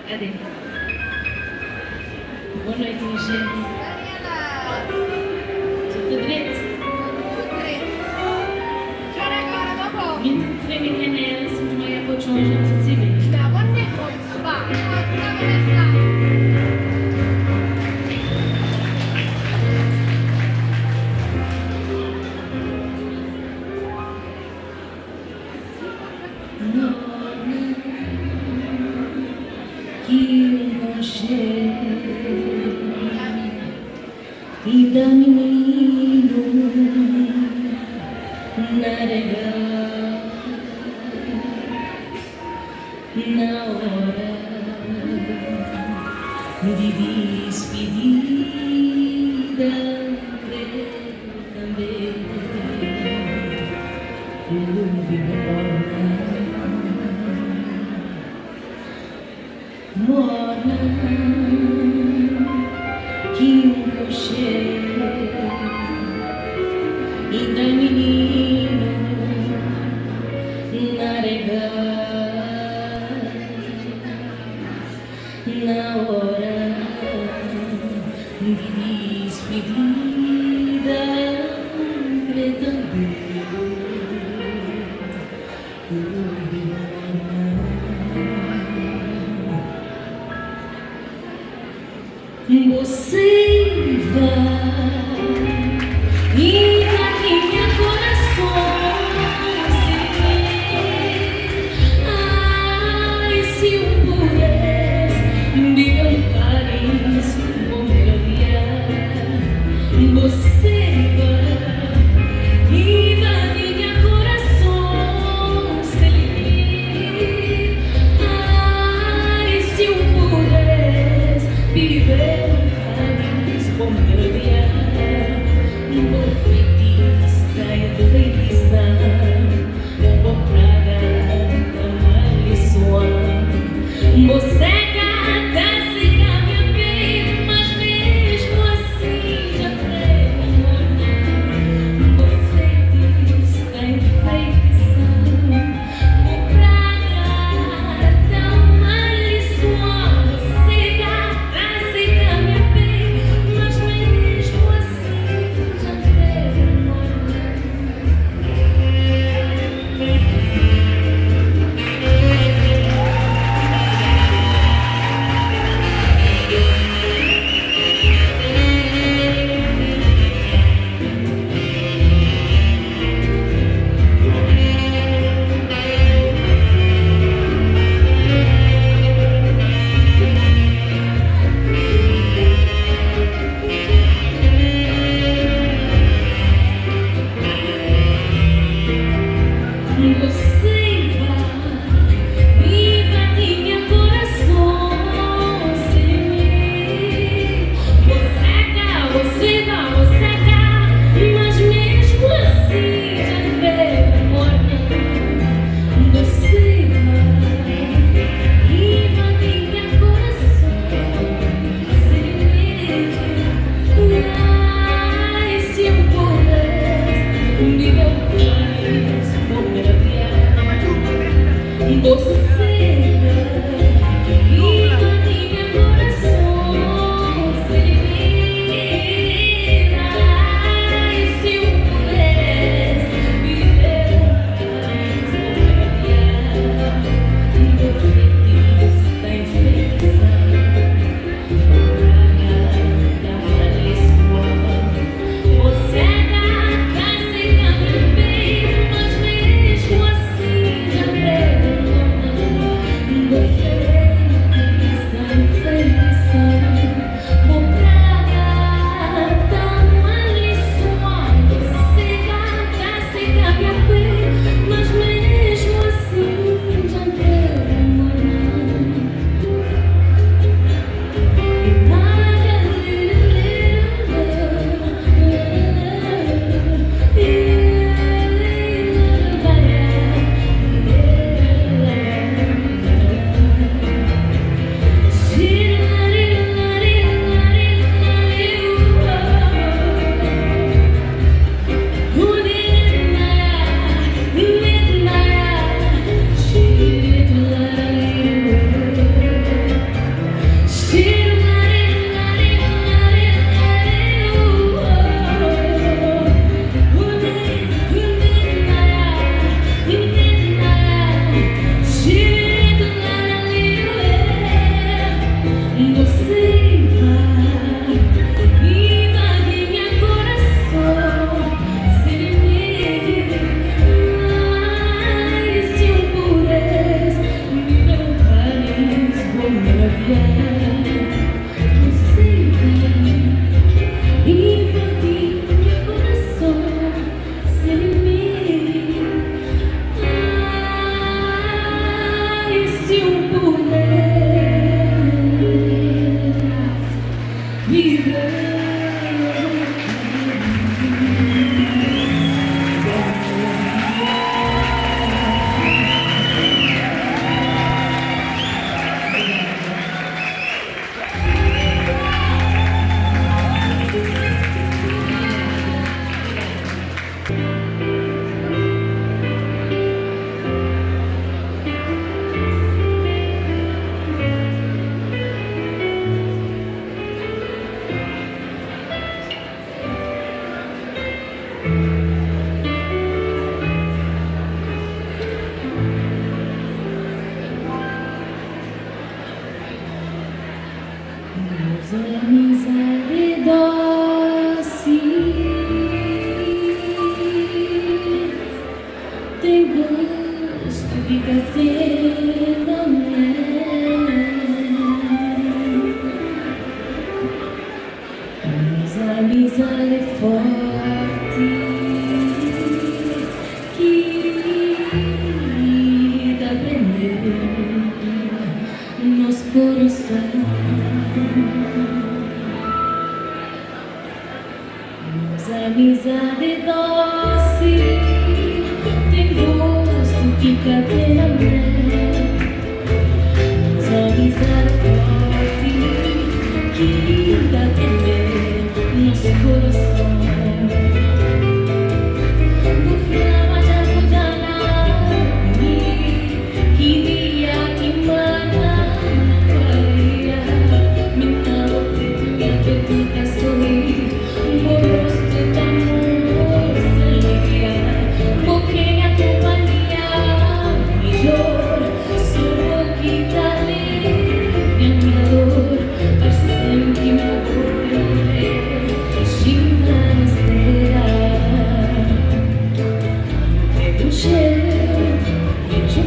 Cadê? Boa noite, minha gente. Tudo direito? Muito treme canela, se não é para o chão, já te dizer. E da menino narega na hora de despedida, creio também houve morna que cheiro e da menino narega na hora de despedida, creio também você vai e na minha coração se ai, se eu pudesse viver um país com melodia, você vai e na minha coração se ai, se eu pudesse viver com melodia, vou feitiça e feitiçar, vou praga da maldição. Você canta, siga minha vida, mas mesmo assim já tenho amor. Vou feitiça e feitiçar, vou praga da maldição. Você canta, siga minha vida, mas mesmo assim já tenho amor. Você vai e minha coração sem mim. Você cá, mas mesmo assim já veio morna. Você vai e minha coração sem mim. Ai, se eu pudesse viver um país com melodia, você vai e minha coração sem mim. Ai, se eu pudesse viver um país com melodia, vou feitiça e feitiçar, praga da maldição. Você canta, siga meu bem, mas mesmo assim já tenho amor. amizade doce tem gosto de catena mas a amizade forte que dá prender nos corações. Amizade doce tem gosto de catena mas amizade forte que dá temer nos corações. O flama de agudana que dia que manda na clareia minha boca minha petita sorri rosto d'amor alegria pouquinha companhia melhor solo que dá minha dor per sempre meu corpo scinda na estera e do cielo e ci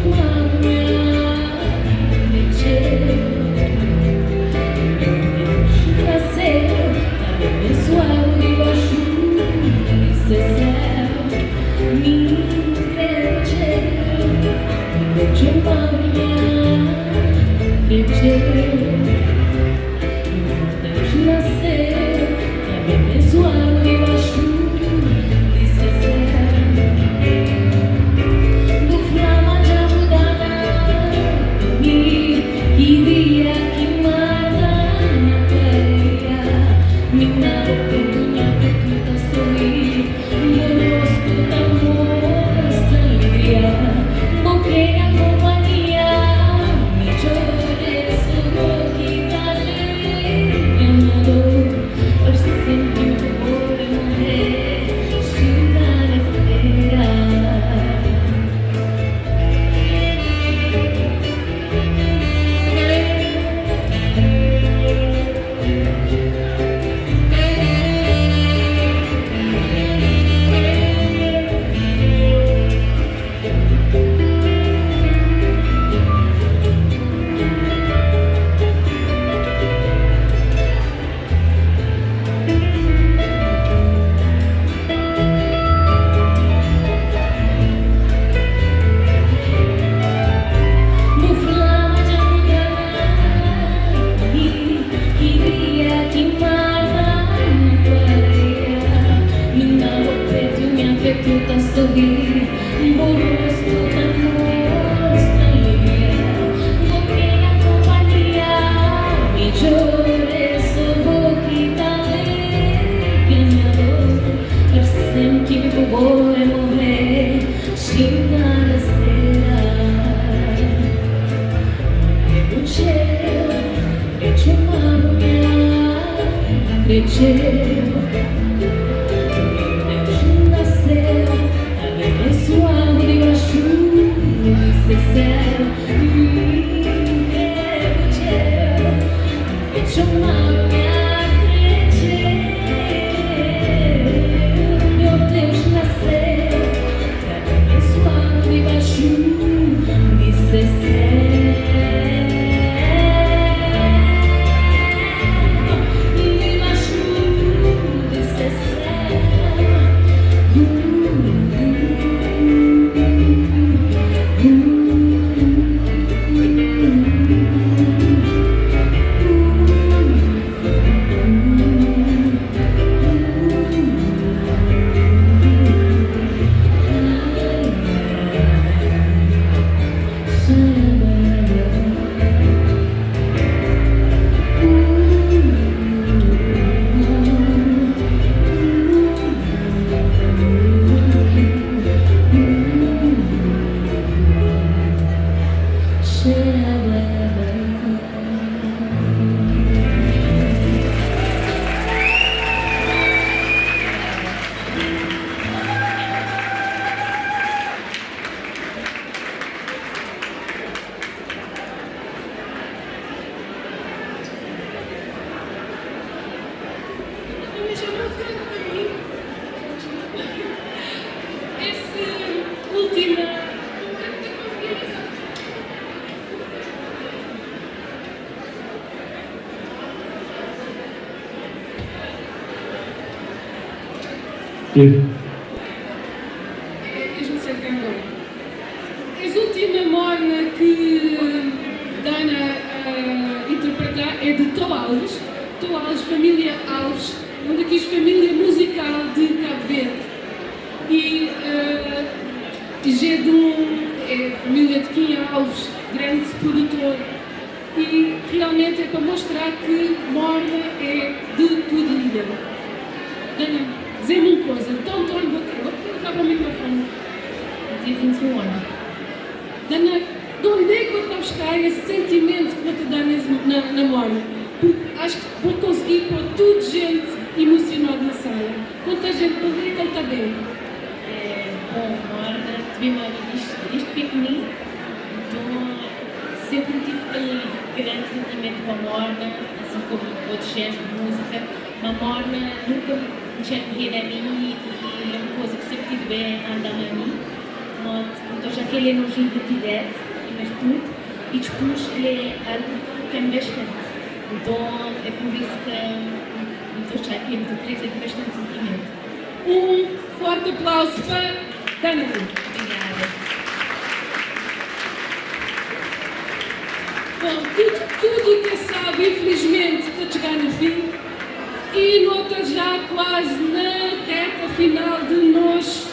suave debaixo desse céu me Deus nasceu me suave debaixo desse céu do flama de agudana que dia que mata na clareia minha petita sorri meu rosto d'amor alegria pouquinha companhia melhor solo que dá minha dor per sempre meu cuore morrer scinda na estera. Petita sorri, rosto d'amor alegria pouquinha companhia melhor solo que dá minha dor per sempre que vou morrer scinda na estera e do cielo cresceu suave debaixo desse céu me chamava-me a crescer meu Deus nasceu suave debaixo desse céu debaixo desse céu. mesmo ser agora. A última morna que Dana interpretar é de Tó Alves, família Alves, uma daqueles família musical de Cabo Verde. E já é família de Kim Alves, grande produtor. E realmente é para mostrar que morna é de tudo e de Dana, dizer-me uma coisa, tão vou colocar para o microfone. Dia 21 anos. Dana, de onde é que eu estou a buscar esse sentimento que vou te dar na morna? Porque acho que vou conseguir pôr toda gente emocionada na sala. Quanta gente para ver que ele está bem. Bom, morna, tive-me a desde pequenino, então sempre tive aquele grande sentimento com a morna, assim como outros géneros de música. A morna nunca me tinha corrido a mim e é uma coisa que sempre tive bem a andar a mim. Então já que ele é no Gil de Pidete, mas tudo, e depois ele é algo que é bastante. Então é por isso que estou já aqui muito triste, é bastante sentimento. Um forte aplauso para Dana. Obrigada. Bom, tudo que sabe, infelizmente, está a chegar no fim e nota já quase na reta final de nós